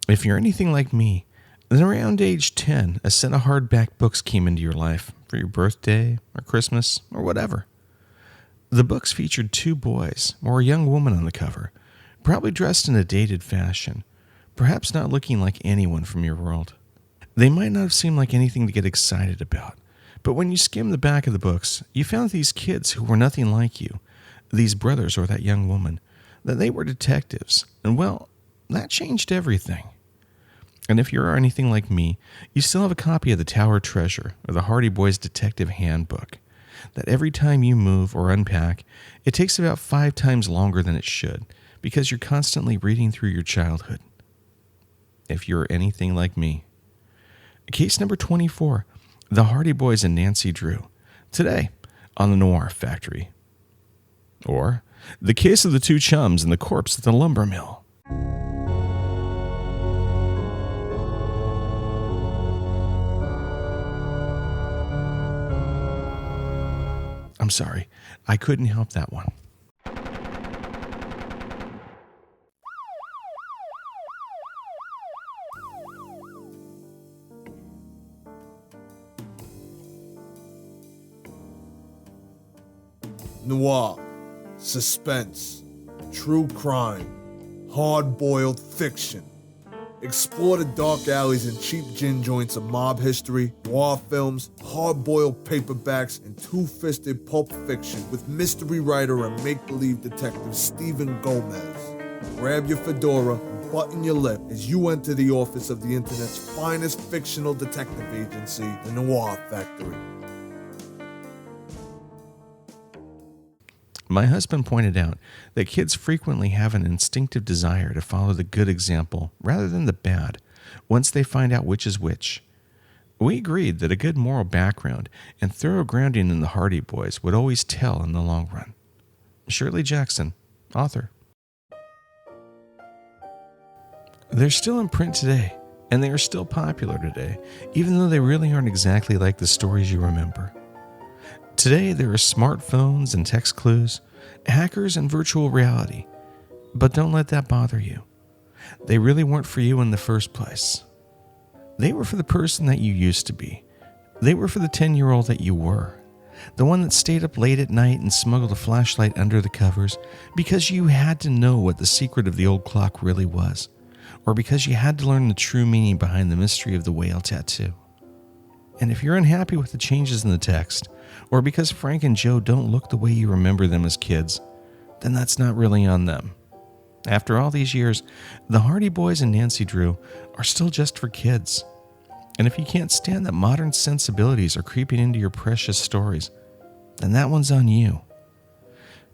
If you're anything like me, then around age 10, a set of hardback books came into your life for your birthday or Christmas or whatever. The books featured two boys or a young woman on the cover, probably dressed in a dated fashion, perhaps not looking like anyone from your world. They might not have seemed like anything to get excited about, but when you skimmed the back of the books, you found these kids who were nothing like you, these brothers or that young woman, that they were detectives, and well, that changed everything. And if you're anything like me, you still have a copy of the Tower Treasure or the Hardy Boys Detective Handbook, that every time you move or unpack, it takes about 5 times longer than it should, because you're constantly reading through your childhood. If you're anything like me. Case number 24, the Hardy Boys and Nancy Drew, today on the Noir Factory. Or, the case of the two chums and the corpse at the lumber mill. I'm sorry, I couldn't help that one. Noir, suspense, true crime, hard-boiled fiction. Explore the dark alleys and cheap gin joints of mob history, noir films, hard-boiled paperbacks, and two-fisted pulp fiction with mystery writer and make-believe detective Stephen Gomez. Grab your fedora and button your lip as you enter the office of the internet's finest fictional detective agency, the Noir Factory. My husband pointed out that kids frequently have an instinctive desire to follow the good example rather than the bad once they find out which is which. We agreed that a good moral background and thorough grounding in the Hardy Boys would always tell in the long run. Shirley Jackson, author. They're still in print today, and they are still popular today, even though they really aren't exactly like the stories you remember. Today, there are smartphones and text clues, hackers and virtual reality. But don't let that bother you. They really weren't for you in the first place. They were for the person that you used to be. They were for the 10-year-old that you were. The one that stayed up late at night and smuggled a flashlight under the covers because you had to know what the secret of the old clock really was, or because you had to learn the true meaning behind the mystery of the whale tattoo. And if you're unhappy with the changes in the text, or because Frank and Joe don't look the way you remember them as kids, then that's not really on them. After all these years, the Hardy Boys and Nancy Drew are still just for kids. And if you can't stand that modern sensibilities are creeping into your precious stories, then that one's on you.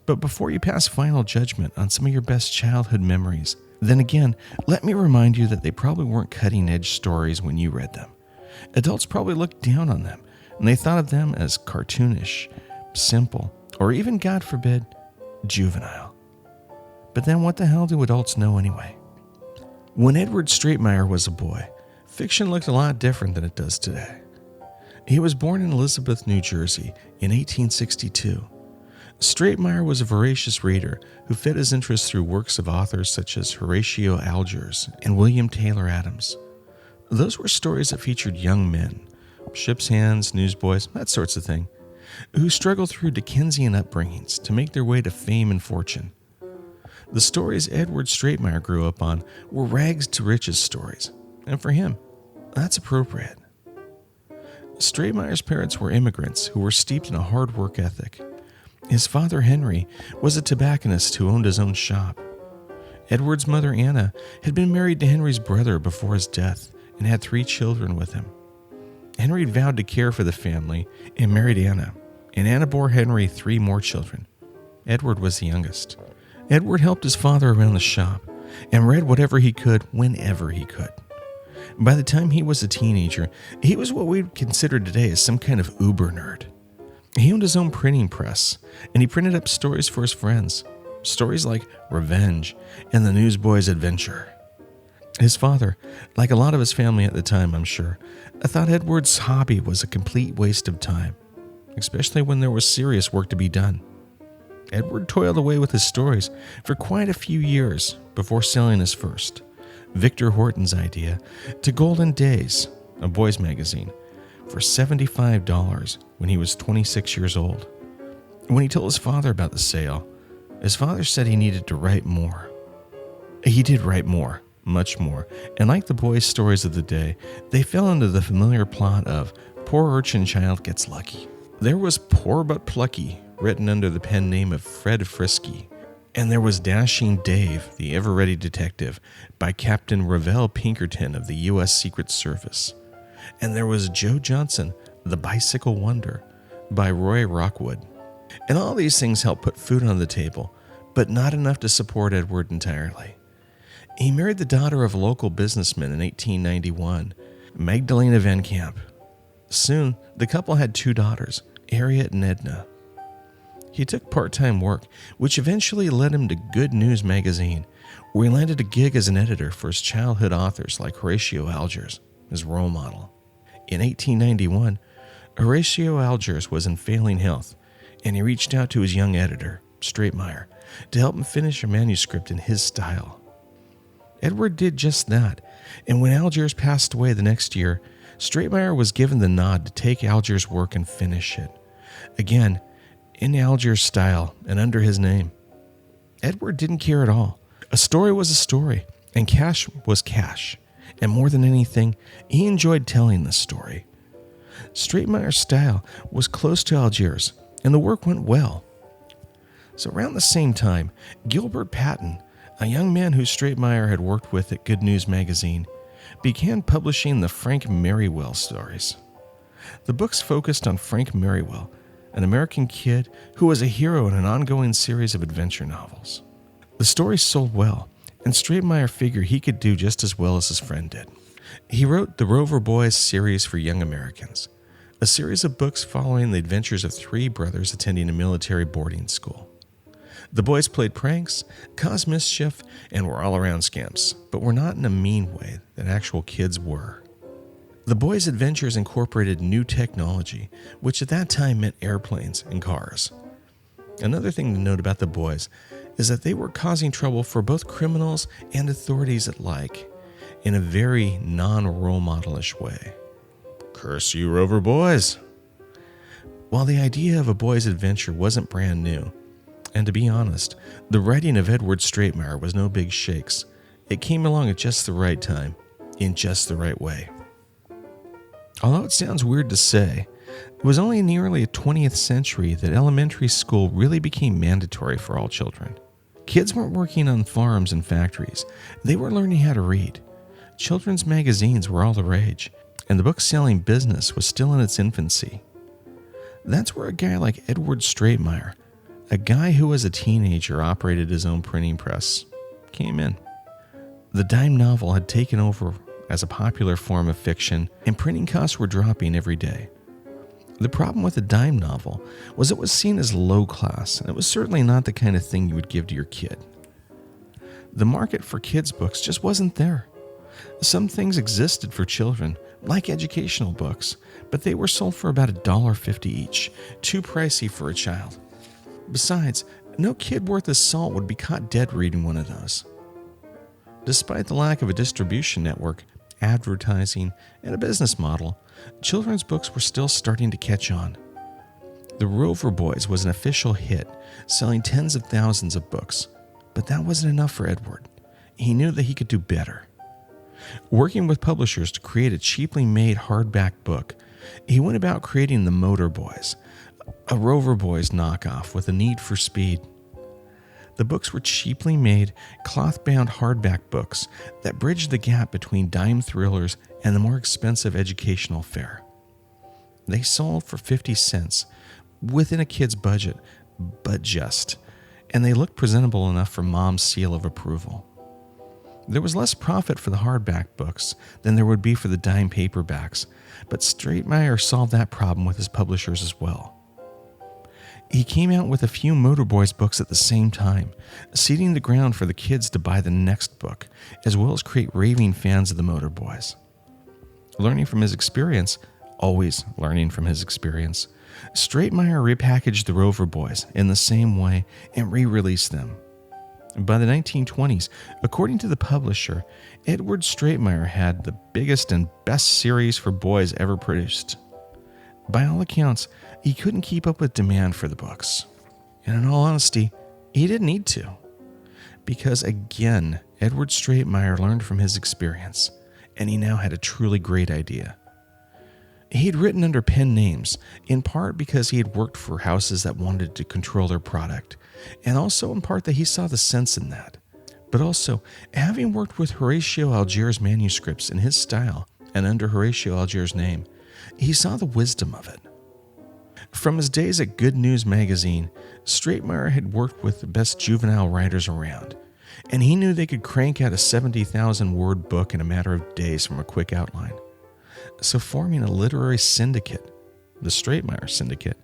But before you pass final judgment on some of your best childhood memories, then again, let me remind you that they probably weren't cutting-edge stories when you read them. Adults probably looked down on them, and they thought of them as cartoonish, simple, or even, God forbid, juvenile. But then what the hell do adults know anyway? When Edward Stratemeyer was a boy, fiction looked a lot different than it does today. He was born in Elizabeth, New Jersey in 1862. Stratemeyer was a voracious reader who fed his interest through works of authors such as Horatio Algiers and William Taylor Adams. Those were stories that featured young men, ship's hands, newsboys, that sorts of thing, who struggled through Dickensian upbringings to make their way to fame and fortune. The stories Edward Stratemeyer grew up on were rags to riches stories, and for him, that's appropriate. Stratemeyer's parents were immigrants who were steeped in a hard work ethic. His father, Henry, was a tobacconist who owned his own shop. Edward's mother, Anna, had been married to Henry's brother before his death and had 3 children with him. Henry vowed to care for the family and married Anna, and Anna bore Henry 3 more children. Edward was the youngest. Edward helped his father around the shop and read whatever he could whenever he could. By the time he was a teenager, he was what we'd consider today as some kind of uber nerd. He owned his own printing press, and he printed up stories for his friends. Stories like Revenge and The Newsboy's Adventure. His father, like a lot of his family at the time, I'm sure, thought Edward's hobby was a complete waste of time, especially when there was serious work to be done. Edward toiled away with his stories for quite a few years before selling his first, Victor Horton's idea, to Golden Days, a boys' magazine, for $75 when he was 26 years old. When he told his father about the sale, his father said he needed to write more. He did write more, much more, and like the boys' stories of the day, they fell into the familiar plot of Poor Urchin Child Gets Lucky. There was Poor But Plucky, written under the pen name of Fred Frisky, and there was Dashing Dave, the Ever-Ready Detective, by Captain Ravel Pinkerton of the U.S. Secret Service. And there was Joe Johnson, the Bicycle Wonder, by Roy Rockwood. And all these things helped put food on the table, but not enough to support Edward entirely. He married the daughter of a local businessman in 1891, Magdalena Van Camp. Soon, the couple had 2 daughters, Harriet and Edna. He took part-time work, which eventually led him to Good News magazine, where he landed a gig as an editor for his childhood authors like Horatio Algiers, his role model. In 1891, Horatio Algiers was in failing health, and he reached out to his young editor, Stratemeyer, to help him finish a manuscript in his style. Edward did just that, and when Algiers passed away the next year, Stratemeyer was given the nod to take Algiers' work and finish it. Again, in Algiers' style and under his name. Edward didn't care at all. A story was a story, and cash was cash. And more than anything, he enjoyed telling the story. Stratemeyer's style was close to Algiers, and the work went well. So around the same time, Gilbert Paton, a young man who Stratemeyer had worked with at Good News magazine, began publishing the Frank Merriwell stories. The books focused on Frank Merriwell, an American kid who was a hero in an ongoing series of adventure novels. The stories sold well, and Stratemeyer figured he could do just as well as his friend did. He wrote the Rover Boys series for young Americans, a series of books following the adventures of 3 brothers attending a military boarding school. The boys played pranks, caused mischief, and were all-around scamps, but were not in a mean way that actual kids were. The boys' adventures incorporated new technology, which at that time meant airplanes and cars. Another thing to note about the boys is that they were causing trouble for both criminals and authorities alike, in a very non-role modelish way. Curse you, Rover Boys! While the idea of a boy's adventure wasn't brand new, and to be honest, the writing of Edward Stratemeyer was no big shakes, it came along at just the right time, in just the right way. Although it sounds weird to say, it was only in the early 20th century that elementary school really became mandatory for all children. Kids weren't working on farms and factories. They were learning how to read. Children's magazines were all the rage, and the book-selling business was still in its infancy. That's where a guy like Edward Stratemeyer, a guy who as a teenager operated his own printing press, came in. The dime novel had taken over as a popular form of fiction, and printing costs were dropping every day. The problem with a dime novel was it was seen as low class, and it was certainly not the kind of thing you would give to your kid. The market for kids' books just wasn't there. Some things existed for children, like educational books, but they were sold for about $1.50 each, too pricey for a child. Besides, no kid worth his salt would be caught dead reading one of those. Despite the lack of a distribution network, advertising, and a business model, children's books were still starting to catch on. The Rover Boys was an official hit, selling tens of thousands of books, but that wasn't enough for Edward. He knew that he could do better. Working with publishers to create a cheaply made hardback book, he went about creating the Motor Boys, a Rover Boys knockoff with a need for speed. The books were cheaply made, cloth-bound hardback books that bridged the gap between dime thrillers and the more expensive educational fare. They sold for 50 cents, within a kid's budget, but just, and they looked presentable enough for Mom's seal of approval. There was less profit for the hardback books than there would be for the dime paperbacks, but Stratemeyer solved that problem with his publishers as well. He came out with a few Motor Boys books at the same time, seeding the ground for the kids to buy the next book, as well as create raving fans of the Motor Boys. Learning from his experience, always learning from his experience, Stratemeyer repackaged the Rover Boys in the same way and re-released them. By the 1920s, according to the publisher, Edward Stratemeyer had the biggest and best series for boys ever produced. By all accounts, he couldn't keep up with demand for the books. And in all honesty, he didn't need to. Because again, Edward Stratemeyer learned from his experience, and he now had a truly great idea. He'd written under pen names, in part because he had worked for houses that wanted to control their product, and also in part that he saw the sense in that. But also, having worked with Horatio Algier's manuscripts in his style and under Horatio Algier's name, he saw the wisdom of it. From his days at Good News magazine, Stratemeyer had worked with the best juvenile writers around, and he knew they could crank out a 70,000-word book in a matter of days from a quick outline. So forming a literary syndicate, the Stratemeyer Syndicate,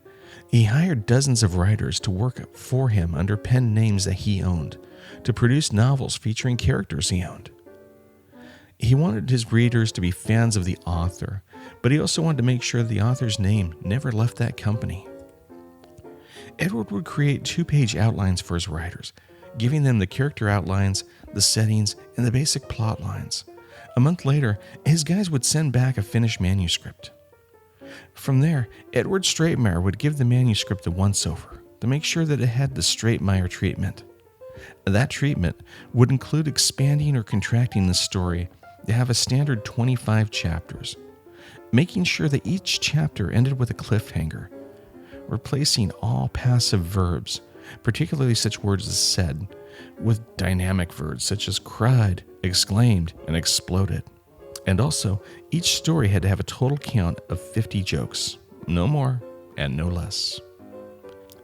he hired dozens of writers to work for him under pen names that he owned, to produce novels featuring characters he owned. He wanted his readers to be fans of the author, but he also wanted to make sure the author's name never left that company. Edward would create 2-page outlines for his writers, giving them the character outlines, the settings, and the basic plot lines. A month later, his guys would send back a finished manuscript. From there, Edward Stratemeyer would give the manuscript a once-over to make sure that it had the Stratemeyer treatment. That treatment would include expanding or contracting the story to have a standard 25 chapters, making sure that each chapter ended with a cliffhanger, replacing all passive verbs, particularly such words as said, with dynamic verbs such as cried, exclaimed, and exploded. And also, each story had to have a total count of 50 jokes, no more and no less.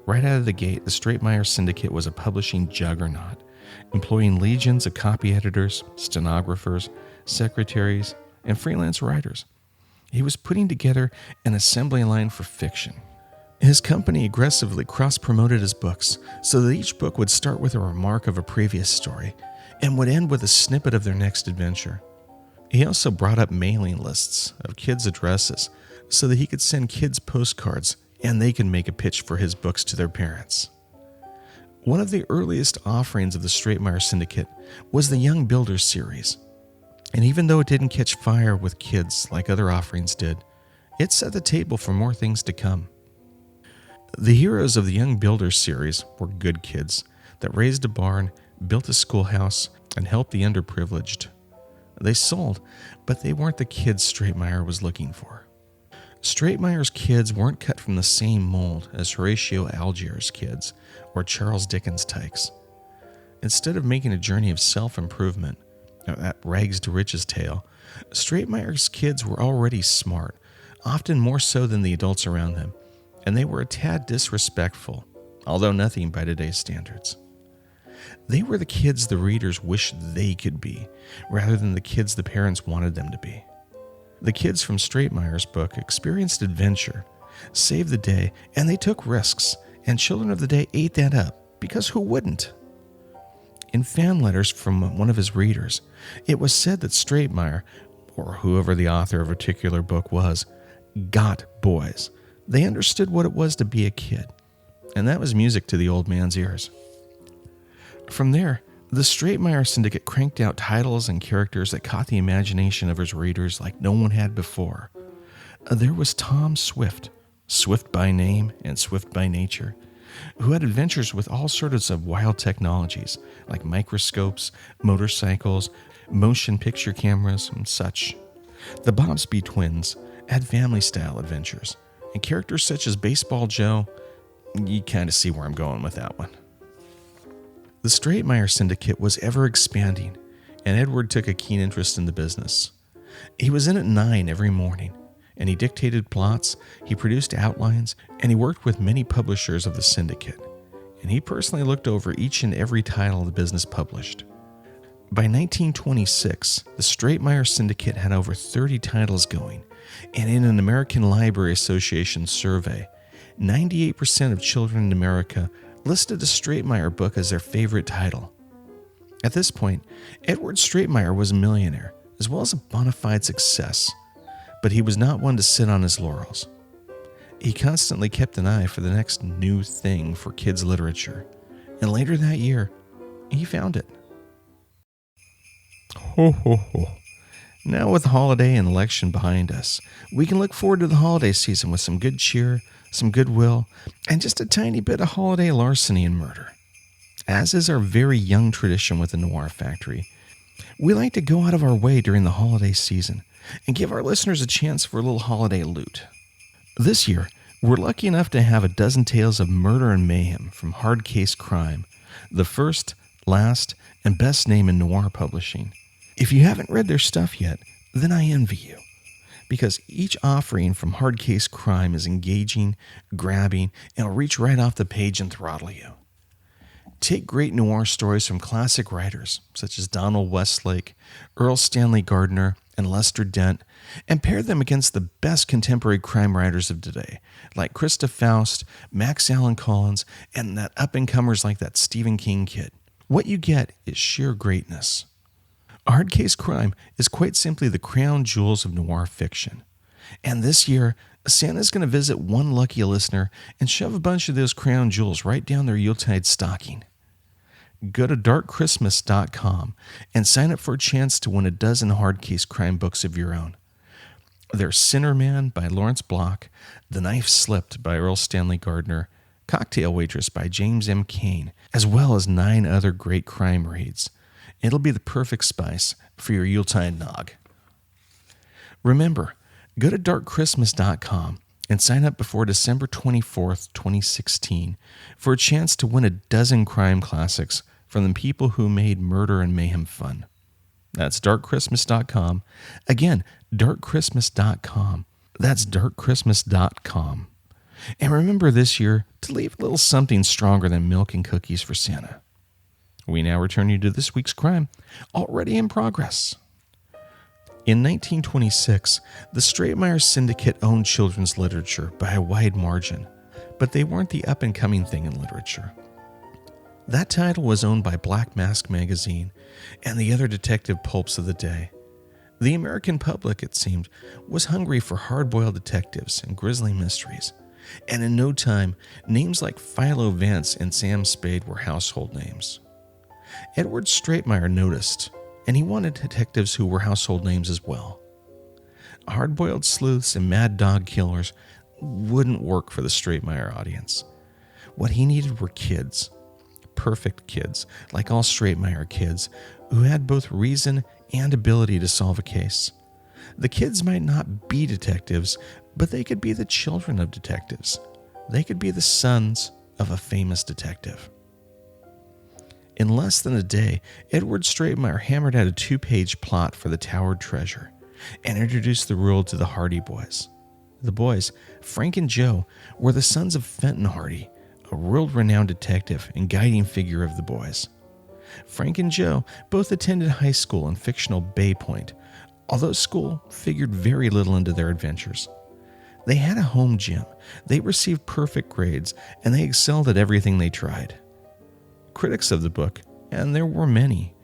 Right out of the gate, the Stratemeyer Syndicate was a publishing juggernaut, employing legions of copy editors, stenographers, secretaries, and freelance writers. He was putting together an assembly line for fiction. His company aggressively cross-promoted his books so that each book would start with a remark of a previous story and would end with a snippet of their next adventure. He also brought up mailing lists of kids' addresses so that he could send kids postcards and they could make a pitch for his books to their parents. One of the earliest offerings of the Stratemeyer Syndicate was the Young Builders series. And even though it didn't catch fire with kids like other offerings did, it set the table for more things to come. The heroes of the Young Builders series were good kids that raised a barn, built a schoolhouse, and helped the underprivileged. They sold, but they weren't the kids Stratemeyer was looking for. Stratemeyer's kids weren't cut from the same mold as Horatio Algier's kids or Charles Dickens' tykes. Instead of making a journey of self-improvement, that rags to riches tale, Stratemeyer's kids were already smart, often more so than the adults around them, and they were a tad disrespectful, although nothing by today's standards. They were the kids the readers wished they could be, rather than the kids the parents wanted them to be. The kids from Stratemeyer's book experienced adventure, saved the day, and they took risks, and Children of the Day ate that up, because who wouldn't? In fan letters from one of his readers, it was said that Stratemeyer, or whoever the author of a particular book was, got boys. They understood what it was to be a kid, and that was music to the old man's ears. From there, the Stratemeyer Syndicate cranked out titles and characters that caught the imagination of his readers like no one had before. There was Tom Swift, Swift by name and Swift by nature, who had adventures with all sorts of wild technologies like microscopes, motorcycles, motion picture cameras, and such. The Bobsby twins had family-style adventures, and characters such as Baseball Joe, you kind of see where I'm going with that one. The Stratemeyer Syndicate was ever expanding, and Edward took a keen interest in the business. He was in at 9 every morning, and he dictated plots, he produced outlines, and he worked with many publishers of the syndicate, and he personally looked over each and every title the business published. By 1926, the Stratemeyer Syndicate had over 30 titles going, and in an American Library Association survey, 98% of children in America listed a Stratemeyer book as their favorite title. At this point, Edward Stratemeyer was a millionaire, as well as a bona fide success, but he was not one to sit on his laurels. He constantly kept an eye for the next new thing for kids' literature, and later that year, he found it. Ho, ho, ho. Now with the holiday and election behind us, we can look forward to the holiday season with some good cheer, some goodwill, and just a tiny bit of holiday larceny and murder. As is our very young tradition with the Noir Factory, we like to go out of our way during the holiday season and give our listeners a chance for a little holiday loot. This year, we're lucky enough to have a dozen tales of murder and mayhem from Hard Case Crime, the first, last, and best name in noir publishing. If you haven't read their stuff yet, then I envy you, because each offering from Hard Case Crime is engaging, grabbing, and will reach right off the page and throttle you. Take great noir stories from classic writers such as Donald Westlake, Earl Stanley Gardner, and Lester Dent, and pair them against the best contemporary crime writers of today, like Krista Faust, Max Allan Collins, and that up-and-comers like that Stephen King kid. What you get is sheer greatness. Hard Case Crime is quite simply the crown jewels of noir fiction. And this year, Santa's going to visit one lucky listener and shove a bunch of those crown jewels right down their Yuletide stocking. Go to darkchristmas.com and sign up for a chance to win a dozen Hard Case Crime books of your own. There's Sinner Man by Lawrence Block, The Knife Slipped by Earl Stanley Gardner, Cocktail Waitress by James M. Cain, as well as 9 other great crime reads. It'll be the perfect spice for your Yuletide nog. Remember, go to darkchristmas.com and sign up before December 24th, 2016 for a chance to win a dozen crime classics from the people who made murder and mayhem fun. That's darkchristmas.com. Again, darkchristmas.com. That's darkchristmas.com. And remember this year to leave a little something stronger than milk and cookies for Santa. We now return you to this week's crime, already in progress. In 1926, the Stratemeyer Syndicate owned children's literature by a wide margin, but they weren't the up-and-coming thing in literature. That title was owned by Black Mask magazine and the other detective pulps of the day. The American public, it seemed, was hungry for hard-boiled detectives and grisly mysteries, and in no time, names like Philo Vance and Sam Spade were household names. Edward Stratemeyer noticed, and he wanted detectives who were household names as well. Hard-boiled sleuths and mad dog killers wouldn't work for the Stratemeyer audience. What he needed were kids, perfect kids, like all Stratemeyer kids, who had both reason and ability to solve a case. The kids might not be detectives, but they could be the children of detectives. They could be the sons of a famous detective. In less than a day, Edward Stratemeyer hammered out a 2-page plot for the Towered Treasure and introduced the world to the Hardy Boys. The boys, Frank and Joe, were the sons of Fenton Hardy, a world-renowned detective and guiding figure of the boys. Frank and Joe both attended high school in fictional Bay Point, although school figured very little into their adventures. They had a home gym, they received perfect grades, and they excelled at everything they tried. Critics of the book, and there were many,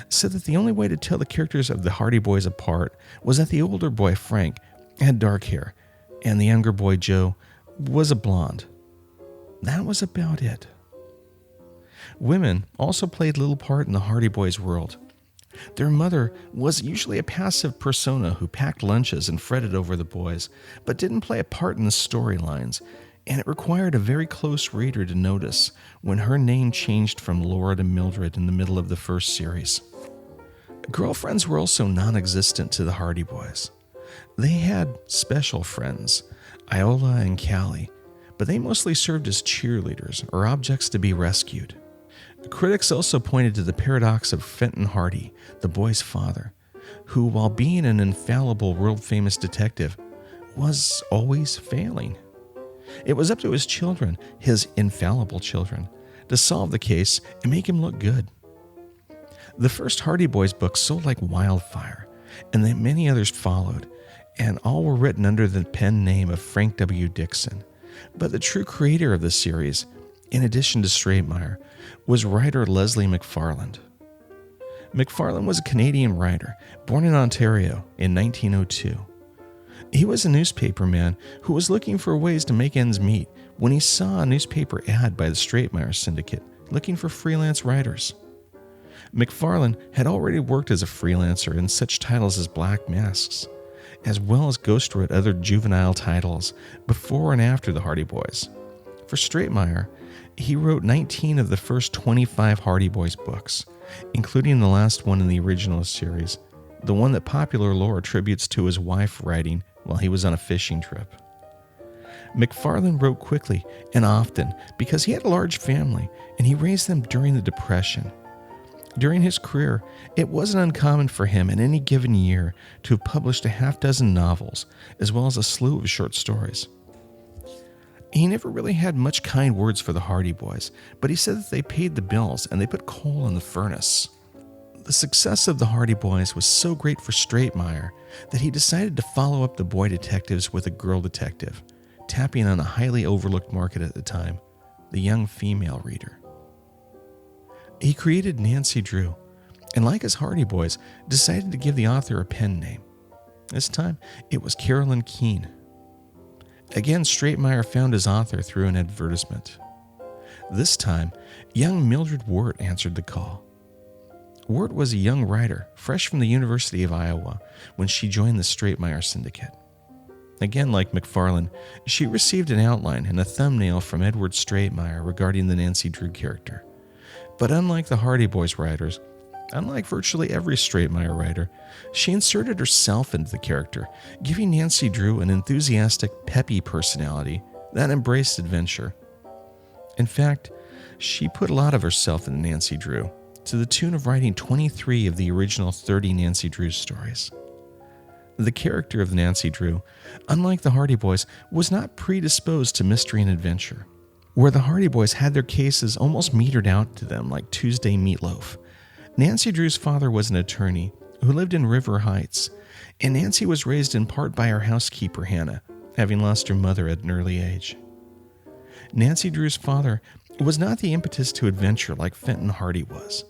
said that the only way to tell the characters of the Hardy Boys apart was that the older boy, Frank, had dark hair, and the younger boy, Joe, was a blonde. That was about it. Women also played little part in the Hardy Boys' world. Their mother was usually a passive persona who packed lunches and fretted over the boys, but didn't play a part in the storylines, and it required a very close reader to notice when her name changed from Laura to Mildred in the middle of the first series. Girlfriends were also non-existent to the Hardy Boys. They had special friends, Iola and Callie, but they mostly served as cheerleaders or objects to be rescued. Critics also pointed to the paradox of Fenton Hardy, the boy's father, who, while being an infallible world-famous detective, was always failing. It was up to his children, his infallible children, to solve the case and make him look good. The first Hardy Boys book sold like wildfire, and then many others followed, and all were written under the pen name of Frank W. Dixon. But the true creator of the series, in addition to Stratemeyer, was writer Leslie McFarland. McFarland was a Canadian writer, born in Ontario in 1902. He was a newspaperman who was looking for ways to make ends meet when he saw a newspaper ad by the Stratemeyer Syndicate looking for freelance writers. McFarlane had already worked as a freelancer in such titles as Black Masks, as well as ghostwrote other juvenile titles before and after the Hardy Boys. For Stratemeyer, he wrote 19 of the first 25 Hardy Boys books, including the last one in the original series, the one that popular lore attributes to his wife writing while he was on a fishing trip. McFarlane wrote quickly and often because he had a large family and he raised them during the Depression. During his career, it wasn't uncommon for him in any given year to have published a half dozen novels, as well as a slew of short stories. He never really had much kind words for the Hardy Boys, but he said that they paid the bills and they put coal in the furnace. The success of the Hardy Boys was so great for Stratemeyer that he decided to follow up the boy detectives with a girl detective, tapping on a highly overlooked market at the time, the young female reader. He created Nancy Drew, and like his Hardy Boys, decided to give the author a pen name. This time, it was Carolyn Keene. Again, Stratemeyer found his author through an advertisement. This time, young Mildred Wirt answered the call. Wirt was a young writer, fresh from the University of Iowa, when she joined the Stratemeyer Syndicate. Again, like McFarlane, she received an outline and a thumbnail from Edward Stratemeyer regarding the Nancy Drew character. But unlike the Hardy Boys writers, unlike virtually every Stratemeyer writer, she inserted herself into the character, giving Nancy Drew an enthusiastic, peppy personality that embraced adventure. In fact, she put a lot of herself into Nancy Drew, to the tune of writing 23 of the original 30 Nancy Drew stories. The character of Nancy Drew, unlike the Hardy Boys, was not predisposed to mystery and adventure. Where the Hardy Boys had their cases almost metered out to them like Tuesday meatloaf, Nancy Drew's father was an attorney who lived in River Heights, and Nancy was raised in part by her housekeeper, Hannah, having lost her mother at an early age. Nancy Drew's father was not the impetus to adventure like Fenton Hardy was,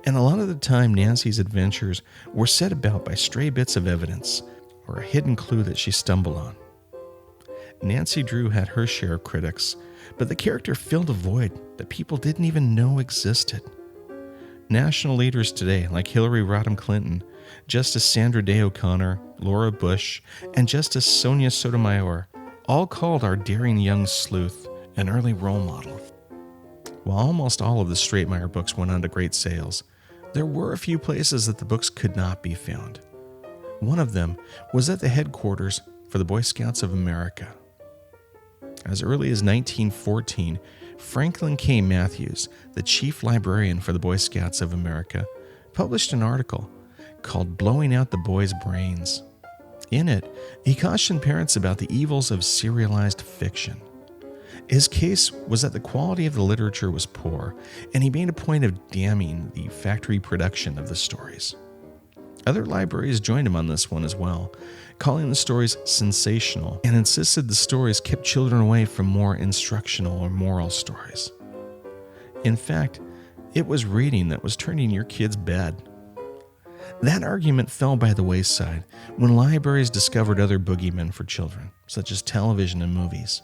and a lot of the time Nancy's adventures were set about by stray bits of evidence or a hidden clue that she stumbled on. Nancy Drew had her share of critics, but the character filled a void that people didn't even know existed. National leaders today, like Hillary Rodham Clinton, Justice Sandra Day O'Connor, Laura Bush, and Justice Sonia Sotomayor, all called our daring young sleuth an early role model. While almost all of the Stratemeyer books went on to great sales, there were a few places that the books could not be found. One of them was at the headquarters for the Boy Scouts of America. As early as 1914, Franklin K. Matthews, the chief librarian for the Boy Scouts of America, published an article called Blowing Out the Boys' Brains. In it, he cautioned parents about the evils of serialized fiction. His case was that the quality of the literature was poor, and he made a point of damning the factory production of the stories. Other libraries joined him on this one as well, calling the stories sensational, and insisted the stories kept children away from more instructional or moral stories. In fact, it was reading that was turning your kids bad. That argument fell by the wayside when libraries discovered other boogeymen for children, such as television and movies.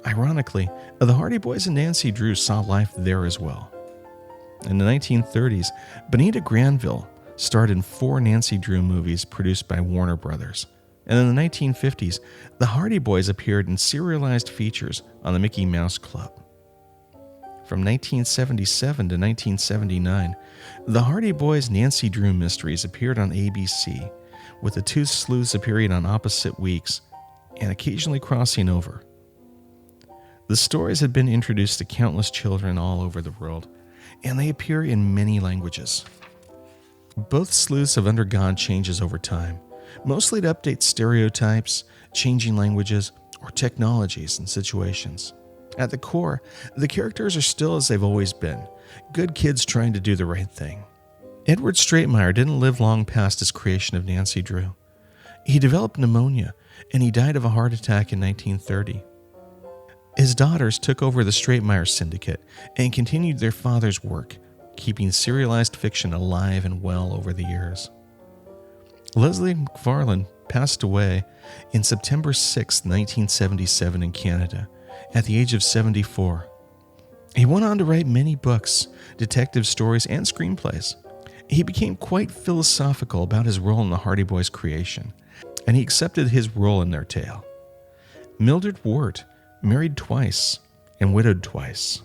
Ironically, the Hardy Boys and Nancy Drew saw life there as well. In the 1930s, Benita Granville starred in 4 Nancy Drew movies produced by Warner Brothers. And in the 1950s, the Hardy Boys appeared in serialized features on the Mickey Mouse Club. From 1977 to 1979, the Hardy Boys' Nancy Drew mysteries appeared on ABC, with the 2 sleuths appearing on opposite weeks and occasionally crossing over. The stories had been introduced to countless children all over the world, and they appear in many languages. Both sleuths have undergone changes over time, mostly to update stereotypes, changing languages, or technologies and situations. At the core, the characters are still as they've always been, good kids trying to do the right thing. Edward Stratemeyer didn't live long past his creation of Nancy Drew. He developed pneumonia, and he died of a heart attack in 1930. His daughters took over the Stratemeyer Syndicate and continued their father's work, keeping serialized fiction alive and well over the years. Leslie McFarlane passed away in September 6, 1977 in Canada, at the age of 74. He went on to write many books, detective stories, and screenplays. He became quite philosophical about his role in the Hardy Boys' creation, and he accepted his role in their tale. Mildred Wirt married twice and widowed twice.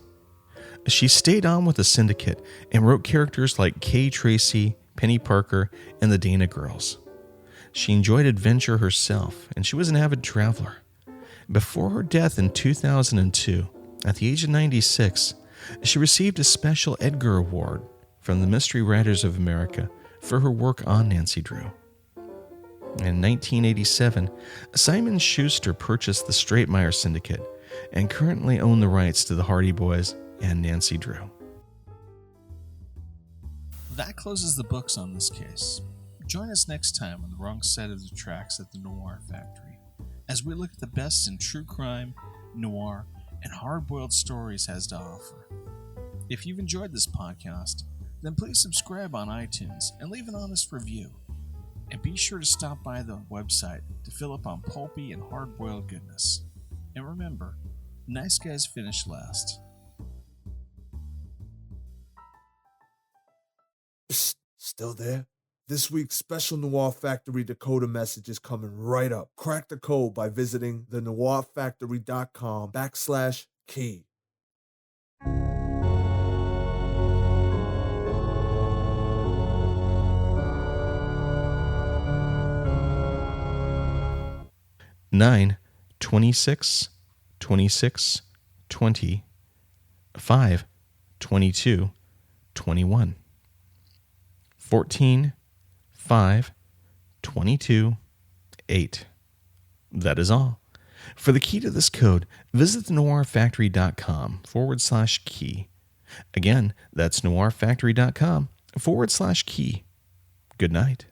She stayed on with the syndicate and wrote characters like Kay Tracy, Penny Parker, and the Dana Girls. She enjoyed adventure herself, and she was an avid traveler. Before her death in 2002, at the age of 96, she received a special Edgar Award from the Mystery Writers of America for her work on Nancy Drew. In 1987, Simon Schuster purchased the Straightmeyer Syndicate and currently own the rights to the Hardy Boys and Nancy Drew. That closes the books on this case. Join us next time on the wrong side of the tracks at the Noir Factory, as we look at the best in true crime, noir, and hard-boiled stories has to offer. If you've enjoyed this podcast, then please subscribe on iTunes and leave an honest review. And be sure to stop by the website to fill up on pulpy and hard-boiled goodness. And remember, nice guys finish last. Psst, still there? This week's special Noir Factory Dakota message is coming right up. Crack the code by visiting thenoirfactory.com/key. Nine, 26, 26, 20, 5, 22, 21, 14, 5, 22, 8. That is all. For the key to this code, visit thenoirfactory.com/key. Again, that's noirfactory.com/key. Good night.